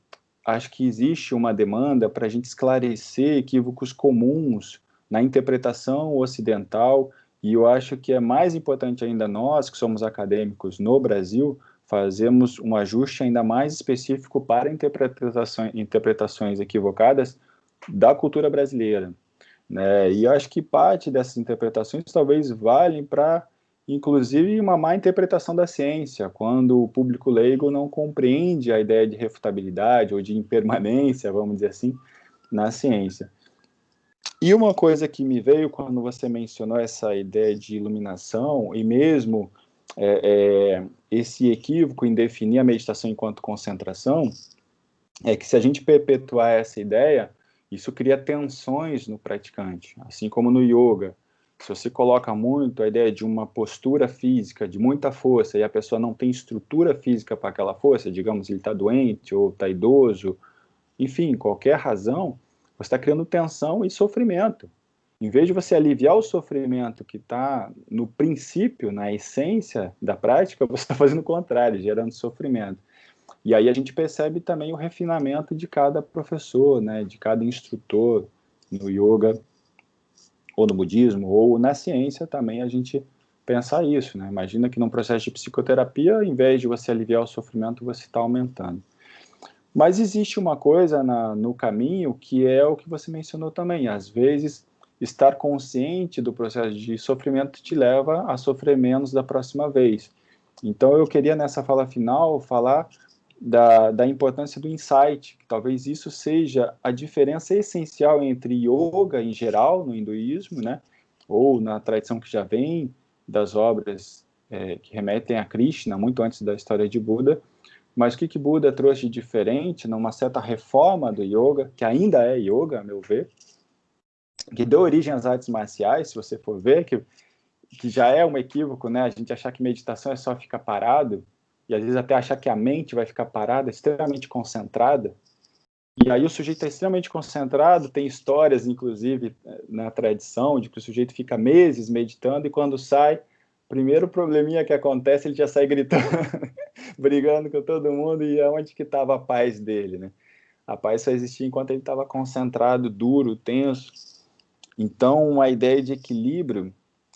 acho que existe uma demanda para a gente esclarecer equívocos comuns na interpretação ocidental, e eu acho que é mais importante ainda nós, que somos acadêmicos no Brasil, fazermos um ajuste ainda mais específico para interpretações equivocadas da cultura brasileira, né? E eu acho que parte dessas interpretações talvez valem para, inclusive, uma má interpretação da ciência, quando o público leigo não compreende a ideia de refutabilidade ou de impermanência, vamos dizer assim, na ciência. E uma coisa que me veio quando você mencionou essa ideia de iluminação, e mesmo esse equívoco em definir a meditação enquanto concentração, é que se a gente perpetuar essa ideia, isso cria tensões no praticante, assim como no yoga. Se você coloca muito a ideia de uma postura física, de muita força, e a pessoa não tem estrutura física para aquela força, digamos, ele está doente ou está idoso, enfim, qualquer razão, você está criando tensão e sofrimento. Em vez de você aliviar o sofrimento que está no princípio, na essência da prática, você está fazendo o contrário, gerando sofrimento. E aí a gente percebe também o refinamento de cada professor, né, de cada instrutor no yoga, ou no budismo, ou na ciência também a gente pensar isso, né? Imagina que num processo de psicoterapia, ao invés de você aliviar o sofrimento, você está aumentando. Mas existe uma coisa no caminho que é o que você mencionou também. Às vezes, estar consciente do processo de sofrimento te leva a sofrer menos da próxima vez. Então, eu queria, nessa fala final, falar da importância do insight, que talvez isso seja a diferença essencial entre yoga em geral, no hinduísmo, né, ou na tradição que já vem das obras que remetem a Krishna, muito antes da história de Buda, mas o que Buda trouxe de diferente, numa certa reforma do yoga, que ainda é yoga, a meu ver, que deu origem às artes marciais, se você for ver, que que já é um equívoco, né? A gente achar que meditação é só ficar parado, e às vezes até achar que a mente vai ficar parada, extremamente concentrada. E aí o sujeito é extremamente concentrado, tem histórias, inclusive, na tradição, de que o sujeito fica meses meditando e quando sai, primeiro probleminha que acontece, ele já sai gritando, brigando com todo mundo, e aonde que estava a paz dele, né? A paz só existia enquanto ele estava concentrado, duro, tenso. Então, a ideia de equilíbrio,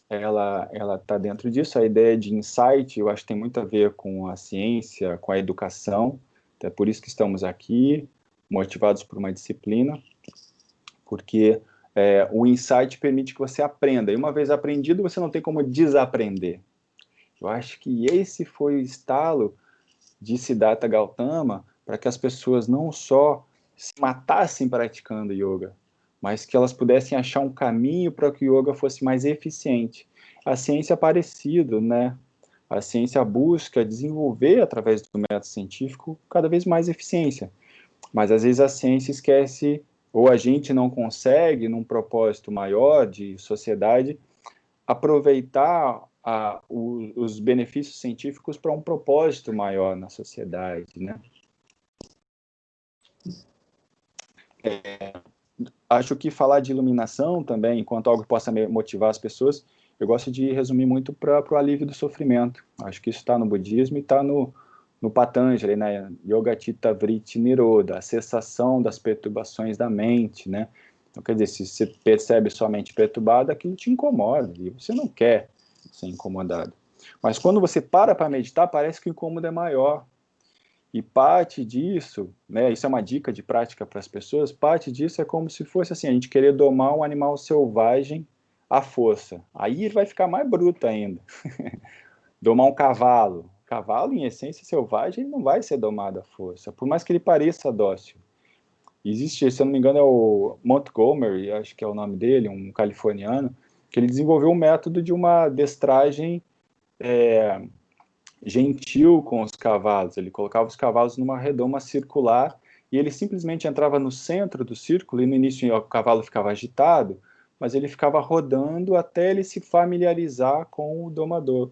ela está dentro disso. A ideia de insight, eu acho que tem muito a ver com a ciência, com a educação. É por isso que estamos aqui, motivados por uma disciplina, porque o insight permite que você aprenda. E uma vez aprendido, você não tem como desaprender. Eu acho que esse foi o estalo de Siddhartha Gautama para que as pessoas não só se matassem praticando yoga, mas que elas pudessem achar um caminho para que o yoga fosse mais eficiente. A ciência é parecido, né? A ciência busca desenvolver, através do método científico, cada vez mais eficiência. Mas, às vezes, a ciência esquece, ou a gente não consegue, num propósito maior de sociedade, aproveitar os benefícios científicos para um propósito maior na sociedade, né? Acho que falar de iluminação também, enquanto algo que possa motivar as pessoas, eu gosto de resumir muito para o alívio do sofrimento. Acho que isso está no budismo e está no Patanjali, né? Yogatita Vritti Nirodha, a cessação das perturbações da mente, né? Então, quer dizer, se você percebe sua mente perturbada, aquilo te incomoda e você não quer ser incomodado. Mas quando você para meditar, parece que o incômodo é maior. E parte disso, né, isso é uma dica de prática para as pessoas, parte disso é como se fosse assim, a gente querer domar um animal selvagem à força. Aí ele vai ficar mais bruto ainda. Domar um cavalo. Cavalo, em essência selvagem, ele não vai ser domado à força, por mais que ele pareça dócil. Existe, se eu não me engano, é o Montgomery, acho que é o nome dele, um californiano, que ele desenvolveu um método de uma adestragem gentil com os cavalos. Ele colocava os cavalos numa redoma circular e ele simplesmente entrava no centro do círculo e no início o cavalo ficava agitado, mas ele ficava rodando até ele se familiarizar com o domador.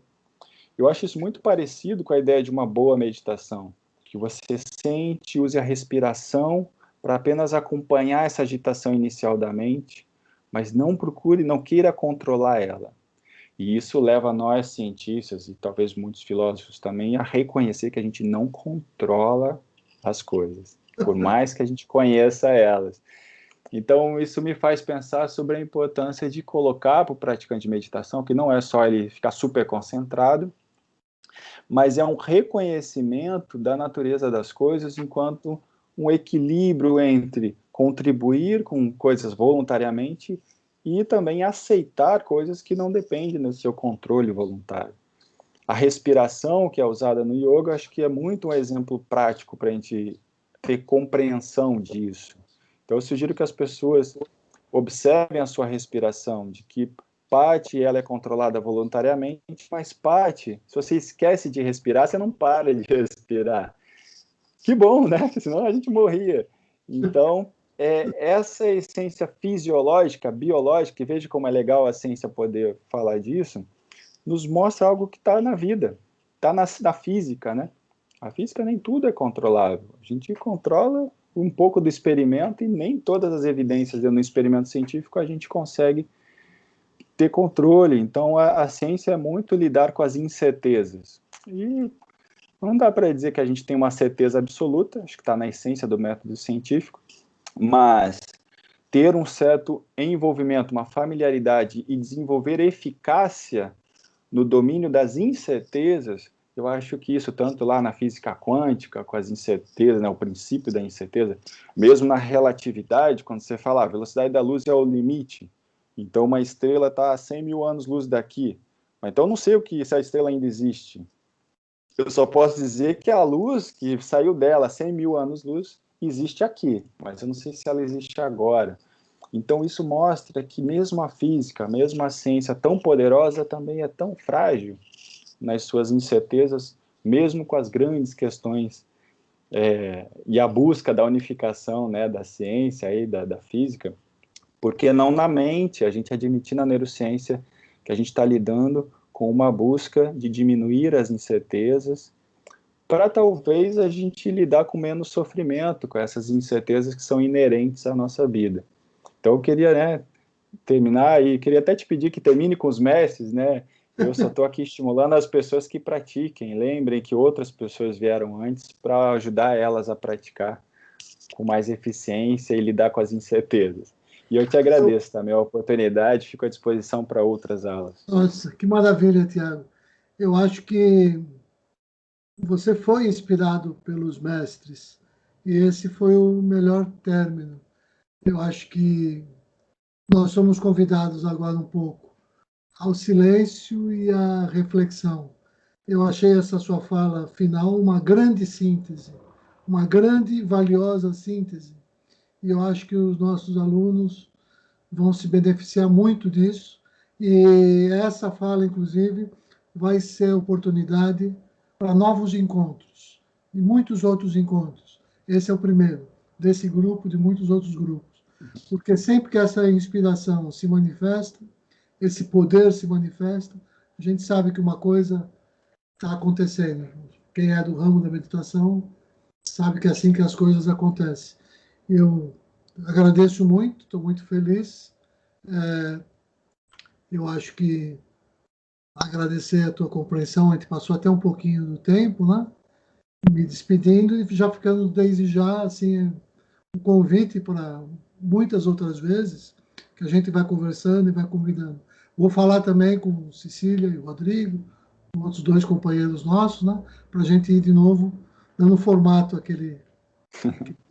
Eu acho isso muito parecido com a ideia de uma boa meditação, que você sente, use a respiração para apenas acompanhar essa agitação inicial da mente, mas não procure, não queira controlar ela. E isso leva nós, cientistas, e talvez muitos filósofos também, a reconhecer que a gente não controla as coisas, por mais que a gente conheça elas. Então, isso me faz pensar sobre a importância de colocar para o praticante de meditação, que não é só ele ficar super concentrado, mas é um reconhecimento da natureza das coisas enquanto um equilíbrio entre contribuir com coisas voluntariamente e também aceitar coisas que não dependem do seu controle voluntário. A respiração que é usada no yoga, acho que é muito um exemplo prático para a gente ter compreensão disso. Então, eu sugiro que as pessoas observem a sua respiração, de que parte ela é controlada voluntariamente, mas parte, se você esquece de respirar, você não para de respirar. Que bom, né? Porque senão a gente morria. Então, essa essência fisiológica, biológica, e veja como é legal a ciência poder falar disso, nos mostra algo que está na vida, está na física, né? A física nem tudo é controlável. A gente controla um pouco do experimento e nem todas as evidências no experimento científico a gente consegue ter controle. Então, a ciência é muito lidar com as incertezas. E não dá para dizer que a gente tem uma certeza absoluta, acho que está na essência do método científico, mas ter um certo envolvimento, uma familiaridade e desenvolver eficácia no domínio das incertezas, eu acho que isso, tanto lá na física quântica, com as incertezas, né, o princípio da incerteza, mesmo na relatividade, quando você fala a velocidade da luz é o limite, então uma estrela está a 100 mil anos-luz daqui, mas então eu não sei se a estrela ainda existe. Eu só posso dizer que a luz que saiu dela 100 mil anos-luz existe aqui, mas eu não sei se ela existe agora. Então, isso mostra que mesmo a física, mesmo a ciência tão poderosa, também é tão frágil nas suas incertezas, mesmo com as grandes questões e a busca da unificação, né, da ciência e da física, porque não na mente, a gente admitir na neurociência que a gente está lidando com uma busca de diminuir as incertezas para talvez a gente lidar com menos sofrimento, com essas incertezas que são inerentes à nossa vida. Então eu queria, né, terminar e queria até te pedir que termine com os mestres, né? Eu só estou aqui estimulando as pessoas que pratiquem. Lembrem que outras pessoas vieram antes para ajudar elas a praticar com mais eficiência e lidar com as incertezas. E eu te agradeço também a oportunidade, fico à disposição para outras aulas. Nossa, que maravilha, Tiago. Eu acho que você foi inspirado pelos mestres e esse foi o melhor término. Eu acho que nós somos convidados agora um pouco ao silêncio e à reflexão. Eu achei essa sua fala final uma grande síntese, uma grande e valiosa síntese. E eu acho que os nossos alunos vão se beneficiar muito disso. E essa fala, inclusive, vai ser oportunidade para novos encontros e muitos outros encontros. Esse é o primeiro desse grupo, de muitos outros grupos. Porque sempre que essa inspiração se manifesta, esse poder se manifesta, a gente sabe que uma coisa está acontecendo. Quem é do ramo da meditação sabe que é assim que as coisas acontecem. Eu agradeço muito, estou muito feliz. Eu acho que agradecer a tua compreensão, a gente passou até um pouquinho do tempo, né? Me despedindo e já ficando desde já, assim, um convite para muitas outras vezes, que a gente vai conversando e vai convidando. Vou falar também com Cecília e o Rodrigo, com outros dois companheiros nossos, né? Para a gente ir de novo dando formato aquele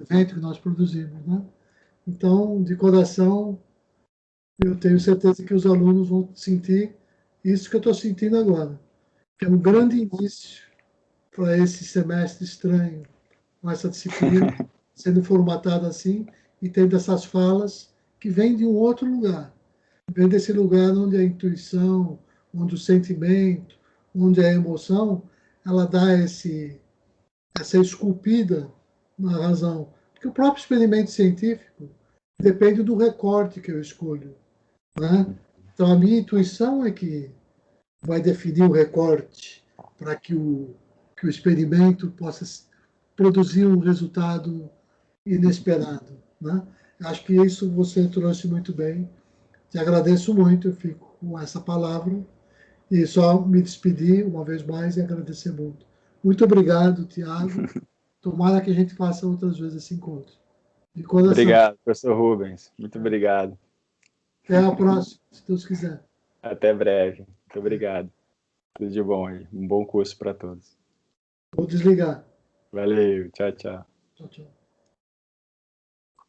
evento que nós produzimos, né? Então, de coração, eu tenho certeza que os alunos vão sentir isso que eu estou sentindo agora, que é um grande início para esse semestre estranho, com essa disciplina sendo formatada assim e tendo essas falas que vêm de um outro lugar, vem desse lugar onde a intuição, onde o sentimento, onde a emoção, ela dá essa esculpida na razão. Porque o próprio experimento científico depende do recorte que eu escolho, né? Então, a minha intuição é que vai definir o recorte para que o experimento possa produzir um resultado inesperado, né? Acho que isso você trouxe muito bem. Te agradeço muito, eu fico com essa palavra e só me despedir uma vez mais e agradecer muito. Muito obrigado, Tiago. Tomara que a gente faça outras vezes esse encontro. De coração. Obrigado, professor Rubens. Muito obrigado. Até a próxima, se Deus quiser. Até breve. Muito obrigado. Tudo de bom aí. Um bom curso para todos. Vou desligar. Valeu. Tchau, tchau. Tchau, tchau.